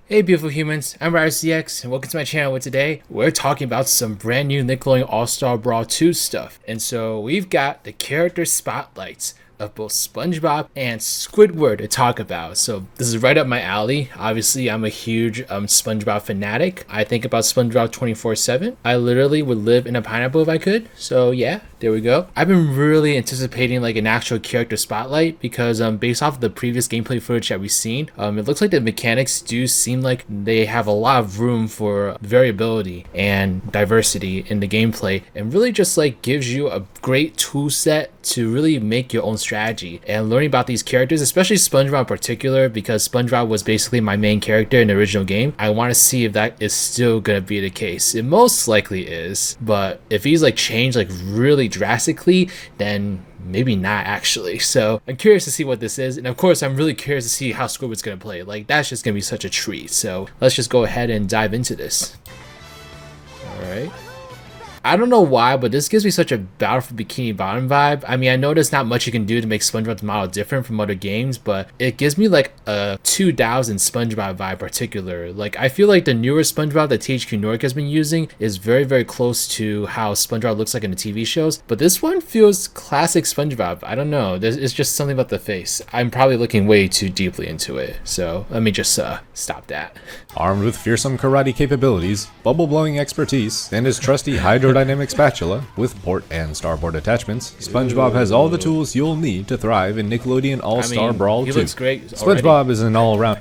Hey beautiful humans, I'm RidersDX and welcome to my channel where today we're talking about some brand new Nickelodeon All Star Brawl 2 stuff. And so we've got the character spotlights of both Spongebob and Squidward to talk about. So this is right up my alley. Obviously, I'm a huge Spongebob fanatic. I think about Spongebob 24/7. I literally would live in a pineapple if I could. So yeah, there we go. I've been really anticipating like an actual character spotlight because based off of the previous gameplay footage that we've seen, it looks like the mechanics do seem like they have a lot of room for variability and diversity in the gameplay, and really just like gives you a great tool set to really make your own strategy. And learning about these characters, especially SpongeBob in particular, because SpongeBob was basically my main character in the original game, I want to see if that is still gonna be the case. It most likely is, but if he's like changed like really drastically, then maybe not actually. So I'm curious to see what this is, and of course I'm really curious to see how Squidward's gonna play. Like that's just gonna be such a treat. So let's just go ahead and dive into this. All right. I don't know why, but this gives me such a Battle for Bikini Bottom vibe. I mean, I know there's not much you can do to make SpongeBob's model different from other games, but it gives me like a 2000 SpongeBob vibe particular. Like, I feel like the newer SpongeBob that THQ Nordic has been using is very, very close to how SpongeBob looks like in the TV shows, but this one feels classic SpongeBob. I don't know. It's just something about the face. I'm probably looking way too deeply into it, so let me just stop that. Armed with fearsome karate capabilities, bubble-blowing expertise, and his trusty hydrodynamic spatula with port and starboard attachments, SpongeBob has all the tools you'll need to thrive in Nickelodeon All Star Brawl 2. He looks great SpongeBob is an all-around...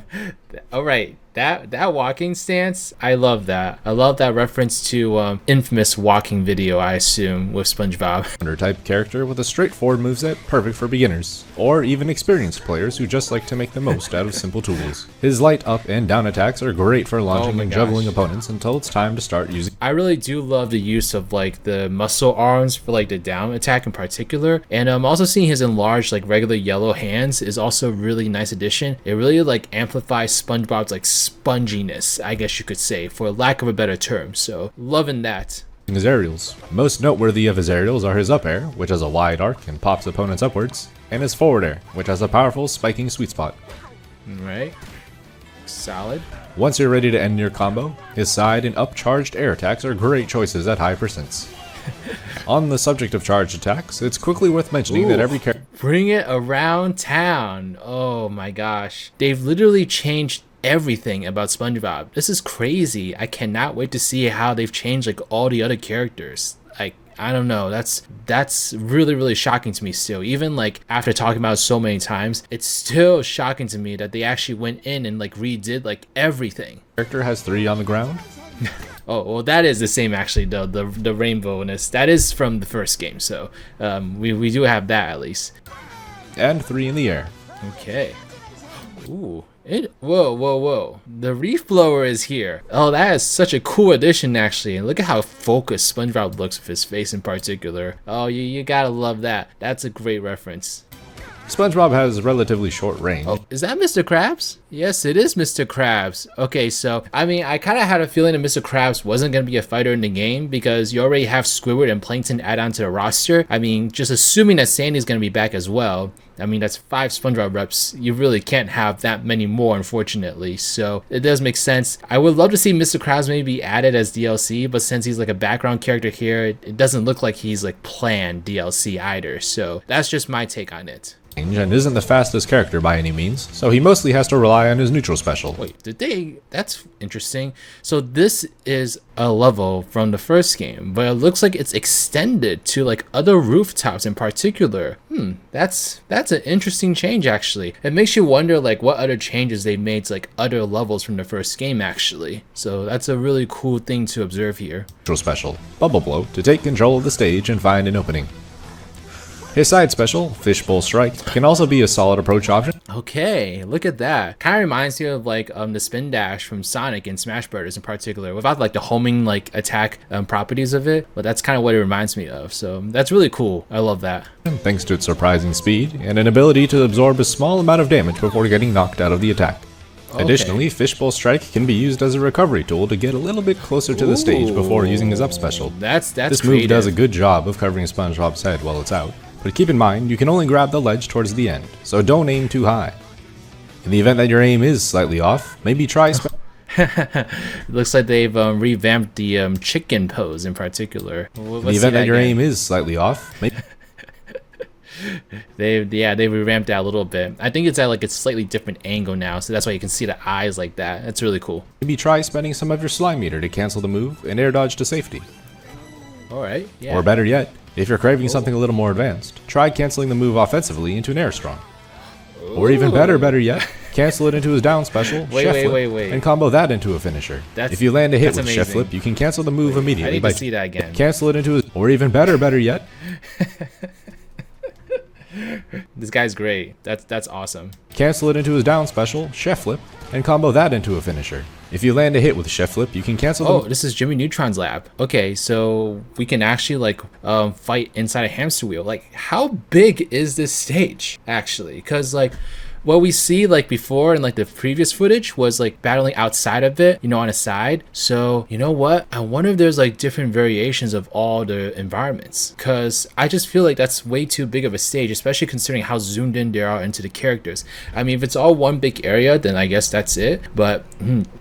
Alright, that walking stance, I love that. I love that reference to infamous walking video, I assume, with SpongeBob. Type character with a straightforward moveset perfect for beginners, or even experienced players who just like to make the most out of simple tools. His light up and down attacks are great for launching and juggling opponents until it's time to start using. I really do love the use of like the muscle arms for like the down attack in particular, and also seeing his enlarged like regular yellow hands is also a really nice addition. It really like amplifies SpongeBob's like sponginess, I guess you could say, for lack of a better term. So loving that. His aerials. Most noteworthy of his aerials are his up air, which has a wide arc and pops opponents upwards, and his forward air, which has a powerful spiking sweet spot. Right. Solid. Once you're ready to end your combo, his side and up charged air attacks are great choices at high percents. On the subject of charged attacks, it's quickly worth mentioning that every character... Bring it around town. Oh my gosh. They've literally changed everything about SpongeBob. This is crazy. I cannot wait to see how they've changed like all the other characters. Like, I don't know. That's really, really shocking to me still. Even like after talking about it so many times, it's still shocking to me that they actually went in and like redid like everything. Character has 3 on the ground. Oh, well, that is the same actually, though. The rainbowness, that is from the first game, so we do have that at least. And 3 in the air. Okay. Ooh. Whoa. The reef blower is here. Oh, that is such a cool addition, actually. And look at how focused SpongeBob looks with his face in particular. Oh, you gotta love that. That's a great reference. SpongeBob has relatively short range. Oh, is that Mr. Krabs? Yes, it is Mr. Krabs. Okay, so, I mean, I kind of had a feeling that Mr. Krabs wasn't going to be a fighter in the game because you already have Squidward and Plankton add on to the roster. I mean, just assuming that Sandy's going to be back as well. I mean, that's 5 SpongeBob reps. You really can't have that many more, unfortunately. So it does make sense. I would love to see Mr. Krabs maybe be added as DLC, but since he's like a background character here, it doesn't look like he's like planned DLC either. So that's just my take on it. And isn't the fastest character by any means, so he mostly has to rely on his neutral special. Wait, that's interesting. So this is a level from the first game, but it looks like it's extended to like other rooftops in particular. That's an interesting change actually. It makes you wonder like what other changes they made to like other levels from the first game actually. So that's a really cool thing to observe here. Neutral special, Bubble Blow, to take control of the stage and find an opening. His side special, Fishbowl Strike, can also be a solid approach option. Okay, look at that. Kind of reminds me of like the spin dash from Sonic and Smash Bros. In particular, without like the homing like attack properties of it, but that's kind of what it reminds me of. So that's really cool. I love that. Thanks to its surprising speed and an ability to absorb a small amount of damage before getting knocked out of the attack. Okay. Additionally, Fishbowl Strike can be used as a recovery tool to get a little bit closer to the stage before using his up special. That's this creative. Move does a good job of covering SpongeBob's head while it's out. But keep in mind, you can only grab the ledge towards the end, so don't aim too high. In the event that your aim is slightly off, maybe try It looks like they've revamped the chicken pose in particular. In the event that your aim is slightly off, they revamped that a little bit. I think it's at like a slightly different angle now, so that's why you can see the eyes like that. That's really cool. maybe try spending some of your slime meter to cancel the move and air dodge to safety. Alright, yeah. Or better yet, if you're craving something a little more advanced, try canceling the move offensively into an air strong. Or even better yet, cancel it into his down special, chef flip, and combo that into a finisher. If you land a hit with chef flip, you can cancel the move immediately I need to see that again. Cancel it into his, or even better yet. This guy's great. That's awesome. Cancel it into his down special, chef flip, and combo that into a finisher. If you land a hit with chef flip, you can cancel. Oh, this is Jimmy Neutron's lab. Okay, so we can actually like fight inside a hamster wheel. Like, how big is this stage actually? Because like, what we see like before in like the previous footage was like battling outside of it, you know, on a side. So you know what, I wonder if there's like different variations of all the environments, because I just feel like that's way too big of a stage, especially considering how zoomed in they are into the characters. I mean, if it's all one big area, then I guess that's it, but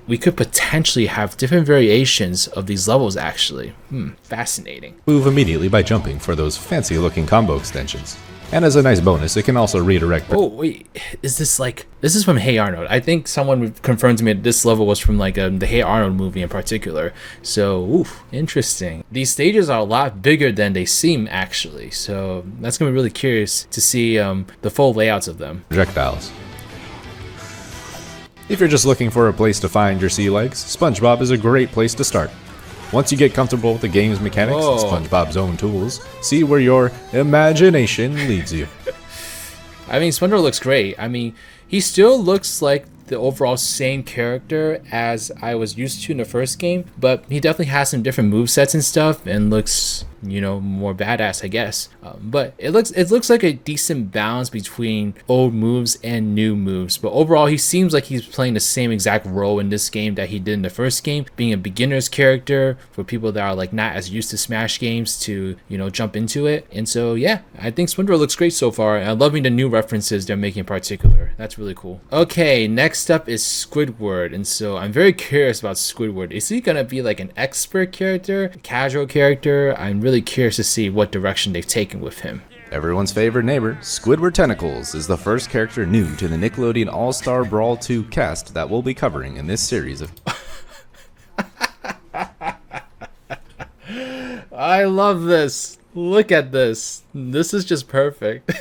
we could potentially have different variations of these levels actually. Fascinating. Move immediately by jumping for those fancy looking combo extensions. And as a nice bonus, it can also redirect. Oh wait, is this like, this is from Hey Arnold? I think someone confirmed to me that this level was from like the Hey Arnold movie in particular. So, oof, interesting. These stages are a lot bigger than they seem actually. So that's gonna be really curious to see the full layouts of them. Projectiles. If you're just looking for a place to find your sea legs, SpongeBob is a great place to start. Once you get comfortable with the game's mechanics and SpongeBob's own tools, see where your imagination leads you. I mean, SpongeBob looks great. I mean, he still looks like the overall same character as I was used to in the first game, but he definitely has some different movesets and stuff and looks, you know, more badass, I guess. But it looks like a decent balance between old moves and new moves. But overall, he seems like he's playing the same exact role in this game that he did in the first game, being a beginner's character for people that are like not as used to Smash games to, you know, jump into it. And so yeah, I think SpongeBob looks great so far. And I'm loving the new references they're making in particular. That's really cool. Okay, next up is Squidward, and so I'm very curious about Squidward. Is he gonna be like an expert character, casual character? I'm really curious to see what direction they've taken with him. Everyone's favorite neighbor, Squidward Tentacles, is the first character new to the Nickelodeon All Star Brawl 2 cast that we'll be covering in this series of. I love this. Look at this. This is just perfect.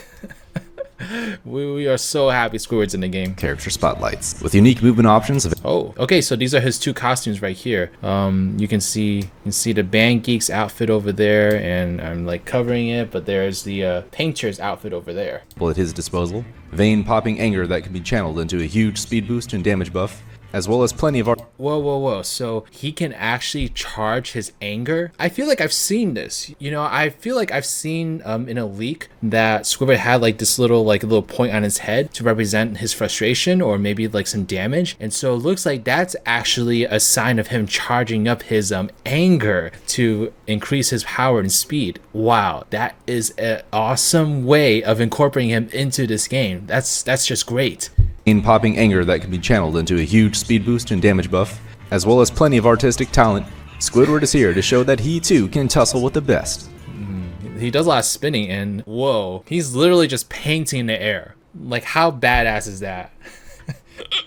We are so happy Squidward's in the game. Character spotlights with unique movement options. Oh, okay, so these are his two costumes right here. You can see the Band Geek's outfit over there, and I'm like covering it, but there's the Painter's outfit over there. At his disposal, vein popping anger that can be channeled into a huge speed boost and damage buff, as well as plenty of art. Whoa. So he can actually charge his anger? I feel like I've seen this. You know, I feel like I've seen in a leak that Squidward had like this little point on his head to represent his frustration or maybe like some damage. And so it looks like that's actually a sign of him charging up his anger to increase his power and speed. Wow, that is an awesome way of incorporating him into this game. That's just great. In popping anger that can be channeled into a huge speed boost and damage buff, as well as plenty of artistic talent, Squidward is here to show that he too can tussle with the best. He does a lot of spinning, and whoa, he's literally just painting the air. Like, how badass is that?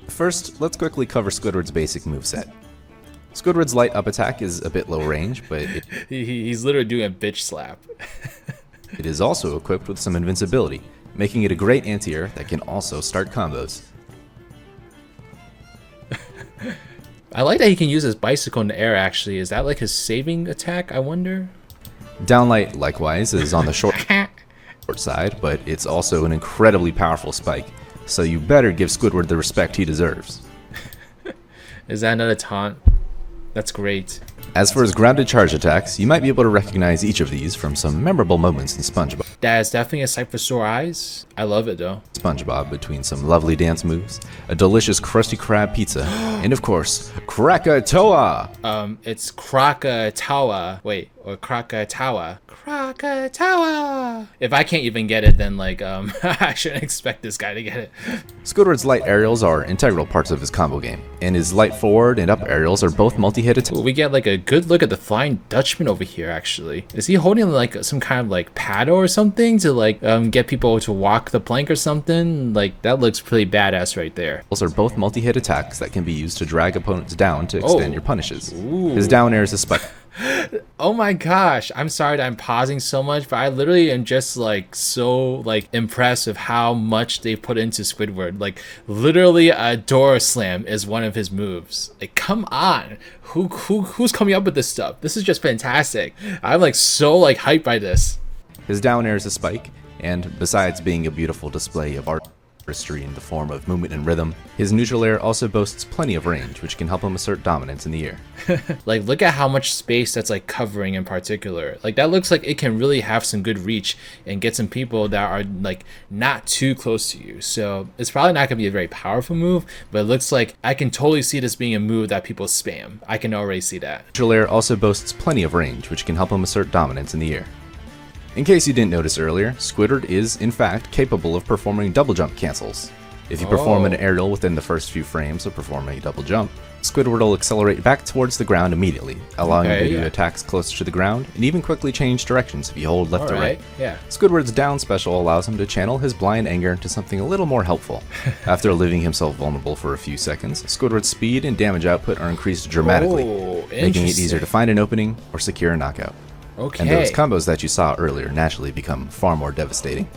First, let's quickly cover Squidward's basic moveset. Squidward's light up attack is a bit low range, but he's literally doing a bitch slap. It is also equipped with some invincibility, making it a great anti-air that can also start combos. I like that he can use his bicycle in the air actually. Is that like his saving attack, I wonder? Downlight, likewise, is on the short side, but it's also an incredibly powerful spike, so you better give Squidward the respect he deserves. Is that another taunt? That's great. As for his grounded charge attacks, you might be able to recognize each of these from some memorable moments in SpongeBob. That is definitely a sight for sore eyes. I love it though. SpongeBob, between some lovely dance moves, a delicious Krusty Krab pizza, and of course, Krakatoa! It's Krakatoa. Wait, or Krakatawa. Krakatawa. If I can't even get it, then like I shouldn't expect this guy to get it. Squidward's light aerials are integral parts of his combo game, and his light forward and up aerials are both multi-hit attacks. We get like a good look at the Flying Dutchman over here. Actually, is he holding like some kind of like paddle or something to like get people to walk the plank or something? Like that looks pretty badass right there. Those are both multi-hit attacks that can be used to drag opponents down to extend your punishes. His down air is a spike. Oh my gosh, I'm sorry that I'm pausing so much, but I literally am just like so like impressed with how much they put into Squidward. Like literally a door slam is one of his moves. Like come on, who's coming up with this stuff? This is just fantastic. I'm like so like hyped by this. His down air is a spike, and besides being a beautiful display of artistry in the form of movement and rhythm, his neutral air also boasts plenty of range, which can help him assert dominance in the air. Like look at how much space that's like covering in particular. Like that looks like it can really have some good reach and get some people that are like not too close to you. So it's probably not gonna be a very powerful move, but it looks like I can totally see this being a move that people spam. I can already see that. Neutral air also boasts plenty of range, which can help him assert dominance in the air. In case you didn't notice earlier, Squidward is, in fact, capable of performing double jump cancels. If you perform an aerial within the first few frames of performing a double jump, Squidward will accelerate back towards the ground immediately, allowing you to do attacks closer to the ground, and even quickly change directions if you hold left or right. Yeah. Squidward's down special allows him to channel his blind anger into something a little more helpful. After leaving himself vulnerable for a few seconds, Squidward's speed and damage output are increased dramatically, making it easier to find an opening or secure a knockout. Okay. And those combos that you saw earlier naturally become far more devastating.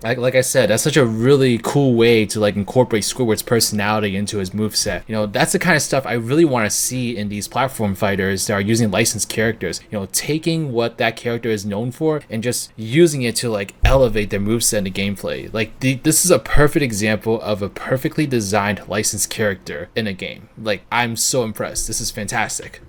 Like I said, that's such a really cool way to like incorporate Squidward's personality into his moveset. You know, that's the kind of stuff I really want to see in these platform fighters that are using licensed characters. You know, taking what that character is known for and just using it to like elevate their moveset and the gameplay. Like this is a perfect example of a perfectly designed licensed character in a game. Like I'm so impressed. This is fantastic.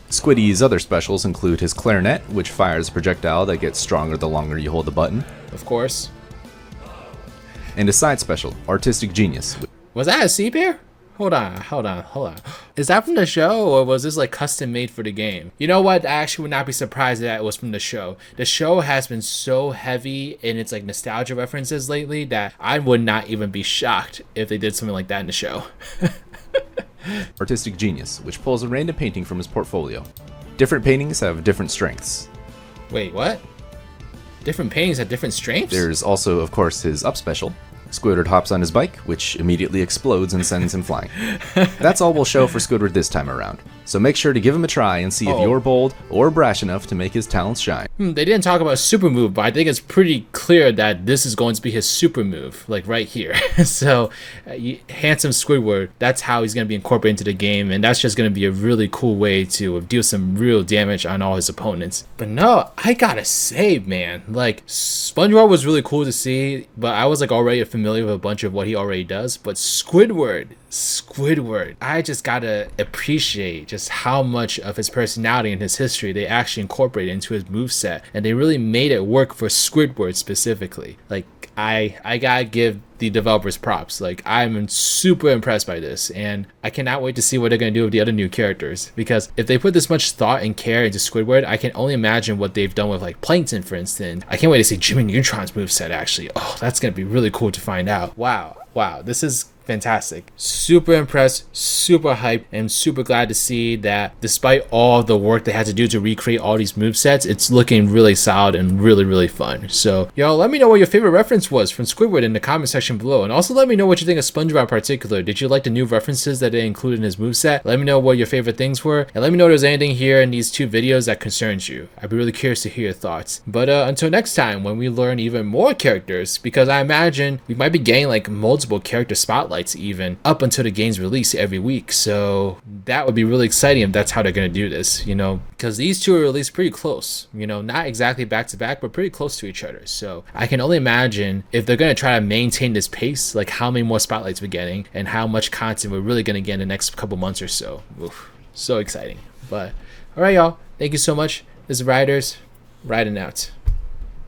Squiddy's other specials include his clarinet, which fires a projectile that gets stronger the longer you hold the button. Of course. And his side special, Artistic Genius. Was that a sea bear? Hold on. Is that from the show, or was this like custom made for the game? You know what? I actually would not be surprised that it was from the show. The show has been so heavy in its like nostalgia references lately that I would not even be shocked if they did something like that in the show. Artistic Genius, which pulls a random painting from his portfolio. Different paintings have different strengths. Wait, what? Different paintings have different strengths? There's also, of course, his up special. Squidward hops on his bike, which immediately explodes and sends him flying. That's all we'll show for Squidward this time around. So make sure to give him a try and see if you're bold or brash enough to make his talents shine. They didn't talk about a super move, but I think it's pretty clear that this is going to be his super move, like right here. So, handsome Squidward, that's how he's going to be incorporated into the game, and that's just going to be a really cool way to deal some real damage on all his opponents. But no, I gotta say, man, like, SpongeBob was really cool to see, but I was like already familiar with a bunch of what he already does, but Squidward, I just gotta appreciate just how much of his personality and his history they actually incorporated into his moveset, and they really made it work for Squidward specifically. Like, I gotta give the developers props. Like, I'm super impressed by this, and I cannot wait to see what they're gonna do with the other new characters, because if they put this much thought and care into Squidward, I can only imagine what they've done with like Plankton, for instance. I can't wait to see Jimmy Neutron's moveset actually. Oh, that's gonna be really cool to find out. Wow, this is fantastic. Super impressed, super hyped, and super glad to see that despite all the work they had to do to recreate all these movesets, it's looking really solid and really fun. So, y'all, let me know what your favorite reference was from Squidward in the comment section below, and also let me know what you think of SpongeBob in particular. Did you like the new references that they included in his moveset? Let me know what your favorite things were, and let me know if there's anything here in these two videos that concerns you. I'd be really curious to hear your thoughts. But until next time, when we learn even more characters, because I imagine we might be getting like multiple character spotlights even up until the game's release every week. So that would be really exciting if that's how they're going to do this, you know, because these two are released pretty close, you know, not exactly back to back, but pretty close to each other. So I can only imagine if they're going to try to maintain this pace, like how many more spotlights we're getting and how much content we're really going to get in the next couple months or so. Oof, so exciting. But all right, y'all, thank you so much. This is Riders, riding out.